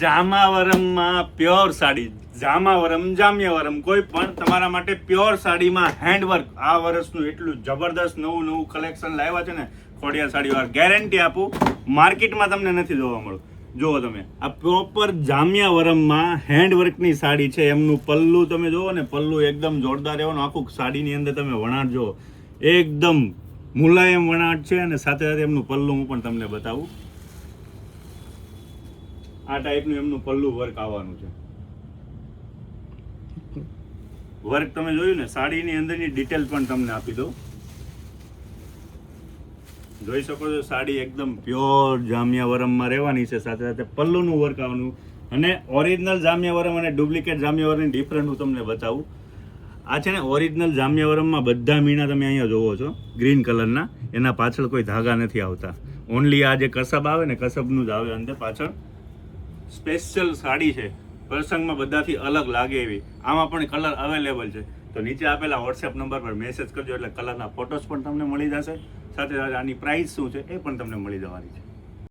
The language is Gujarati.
જામાવરમમાં પ્યોર સાડી, જામિયાવરમ કોઈ પણ તમારા માટે પ્યોર સાડીમાં હેન્ડવર્ક. આ વર્ષનું એટલું જબરદસ્ત નવું કલેક્શન લાવ્યા છે ને ખોડિયાર સાડીવાળા, ગેરંટી આપું માર્કેટમાં તમને નથી જોવા મળ્યું. જુઓ તમે, આ પ્રોપર જામિયાવરમમાં હેન્ડવર્કની સાડી છે. એમનું પલ્લું તમે જુઓ ને, પલ્લું એકદમ જોરદાર રહેવાનું. આખું સાડીની અંદર તમે વણાટ જુઓ, એકદમ મુલાયમ વણાટ છે. અને સાથે સાથે એમનું પલ્લું હું પણ તમને બતાવું. આ ટાઈપનું એમનું પલ્લું વર્ક આવવાનું છે. વર્ક તમે જોયું ને, સાડીની અંદરની ડિટેલ પણ તમને આપી દો. જોઈ શકો છો, સાડી એકદમ પ્યોર જામિયાવરમમાં રહેવાની છે. સાથે સાથે પલ્લુનું વર્ક આવવાનું. અને ઓરિજિનલ જામિયાવરમ અને ડુપ્લિકેટ જામિયાવરમની ડિફરન્સ હું તમને બતાવું. આ છે ને ઓરિજિનલ જામિયાવરમમાં બધા મીણા તમે અહીંયા જોવો છો ગ્રીન કલરના, એના પાછળ કોઈ ધાગા નથી આવતા. ઓનલી આ જે કસબ આવે ને, કસબનું જ આવે અંદર પાછળ. સ્પેશિયલ સાડી છે, પ્રસંગમાં બધાથી અલગ લાગે એવી. આમાં પણ કલર અવેલેબલ છે. તો નીચે આપેલા વોટ્સએપ નંબર પર મેસેજ કરજો, એટલે કલરના ફોટોસ પણ તમને મળી જશે. સાથે સાથે આની પ્રાઇસ શું છે એ પણ તમને મળી જવાની છે.